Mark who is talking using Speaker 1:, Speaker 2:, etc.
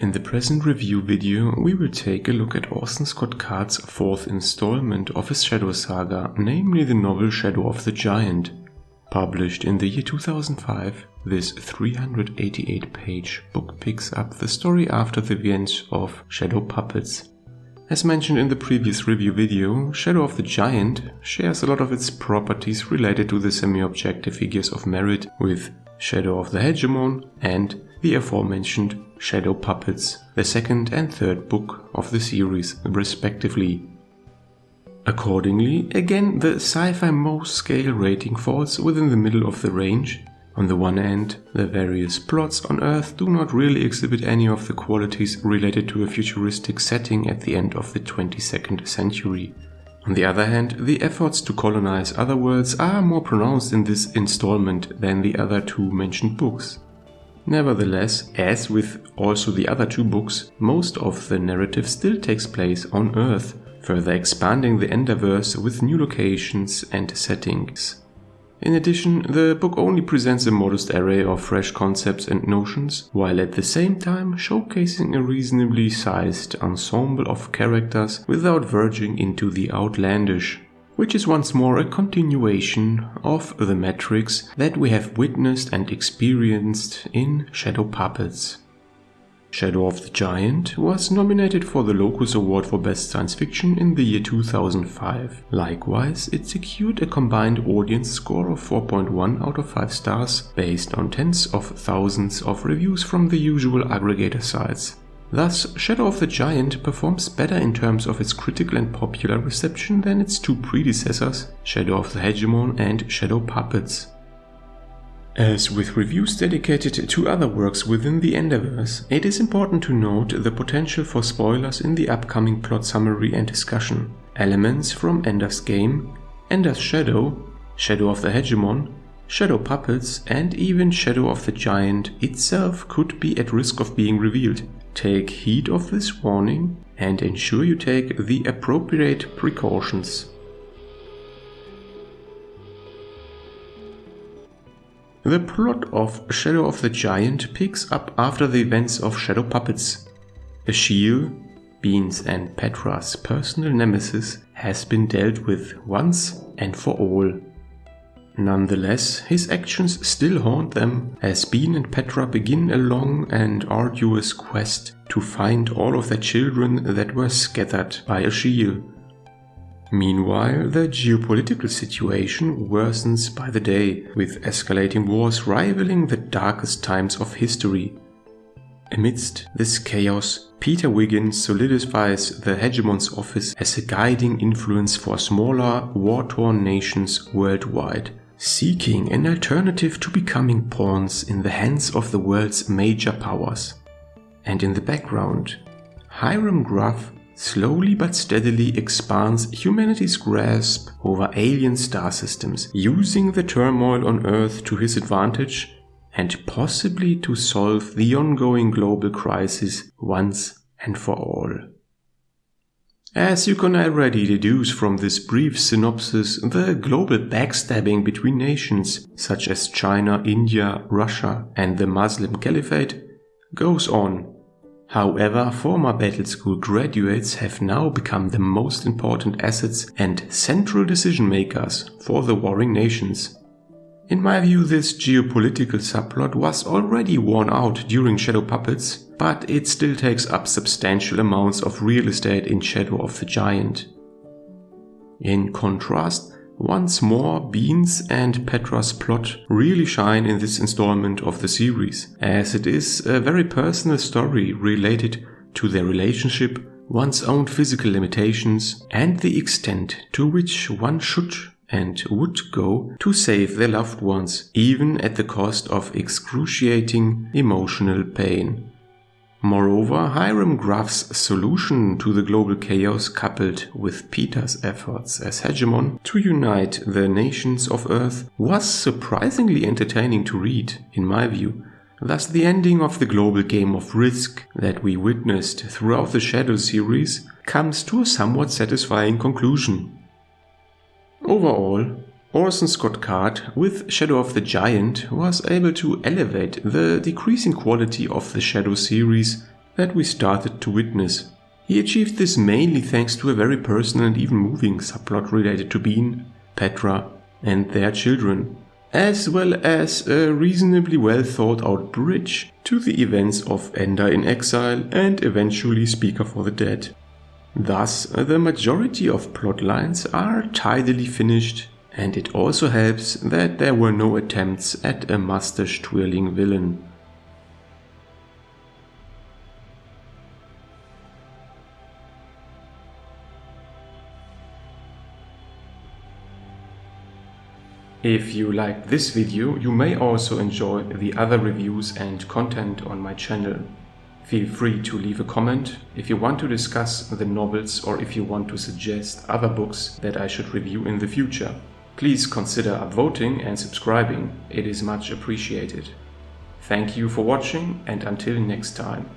Speaker 1: In the present review video, we will take a look at Orson Scott Card's fourth installment of his Shadow saga, namely the novel Shadow of the Giant. Published in the year 2005, this 388-page book picks up the story after the events of Shadow Puppets. As mentioned in the previous review video, Shadow of the Giant shares a lot of its properties related to the semi-objective figures of merit with Shadow of the Hegemon and the aforementioned Shadow Puppets, the second and third book of the series, respectively. Accordingly, again, the sci-fi most scale rating falls within the middle of the range. On the one hand, the various plots on Earth do not really exhibit any of the qualities related to a futuristic setting at the end of the 22nd century. On the other hand, the efforts to colonize other worlds are more pronounced in this installment than the other two mentioned books. Nevertheless, as with also the other two books, most of the narrative still takes place on Earth, further expanding the Enderverse with new locations and settings. In addition, the book only presents a modest array of fresh concepts and notions, while at the same time showcasing a reasonably sized ensemble of characters without verging into the outlandish, which is once more a continuation of the metrics that we have witnessed and experienced in Shadow Puppets. Shadow of the Giant was nominated for the Locus Award for Best Science Fiction in the year 2005. Likewise, it secured a combined audience score of 4.1 out of 5 stars, based on tens of thousands of reviews from the usual aggregator sites. Thus, Shadow of the Giant performs better in terms of its critical and popular reception than its two predecessors, Shadow of the Hegemon and Shadow Puppets. As with reviews dedicated to other works within the Enderverse, it is important to note the potential for spoilers in the upcoming plot summary and discussion. Elements from Ender's Game, Ender's Shadow, Shadow of the Hegemon, Shadow Puppets, and even Shadow of the Giant itself could be at risk of being revealed. Take heed of this warning and ensure you take the appropriate precautions. The plot of Shadow of the Giant picks up after the events of Shadow Puppets. Exile, Bean's and Petra's personal nemesis, has been dealt with once and for all. Nonetheless, his actions still haunt them as Bean and Petra begin a long and arduous quest to find all of their children that were scattered by Exile. Meanwhile, the geopolitical situation worsens by the day, with escalating wars rivaling the darkest times of history. Amidst this chaos, Peter Wiggins solidifies the Hegemon's office as a guiding influence for smaller, war-torn nations worldwide, seeking an alternative to becoming pawns in the hands of the world's major powers. And in the background, Hiram Gruff slowly but steadily expands humanity's grasp over alien star systems, using the turmoil on Earth to his advantage and possibly to solve the ongoing global crisis once and for all. As you can already deduce from this brief synopsis, the global backstabbing between nations such as China, India, Russia, and the Muslim Caliphate goes on. However, former Battle School graduates have now become the most important assets and central decision makers for the warring nations. In my view, this geopolitical subplot was already worn out during Shadow Puppets, but it still takes up substantial amounts of real estate in Shadow of the Giant. In contrast, once more, Bean's and Petra's plot really shine in this installment of the series, as it is a very personal story related to their relationship, one's own physical limitations, and the extent to which one should and would go to save their loved ones, even at the cost of excruciating emotional pain. Moreover, Hiram Gruff's solution to the global chaos, coupled with Peter's efforts as Hegemon to unite the nations of Earth, was surprisingly entertaining to read, in my view. Thus, the ending of the global game of Risk that we witnessed throughout the Shadow series comes to a somewhat satisfying conclusion. Overall, Orson Scott Card with Shadow of the Giant was able to elevate the decreasing quality of the Shadow series that we started to witness. He achieved this mainly thanks to a very personal and even moving subplot related to Bean, Petra, and their children, as well as a reasonably well thought out bridge to the events of Ender in Exile and eventually Speaker for the Dead. Thus, the majority of plot lines are tidily finished, and it also helps that there were no attempts at a mustache-twirling villain. If you liked this video, you may also enjoy the other reviews and content on my channel. Feel free to leave a comment if you want to discuss the novels or if you want to suggest other books that I should review in the future. Please consider upvoting and subscribing, it is much appreciated. Thank you for watching and until next time.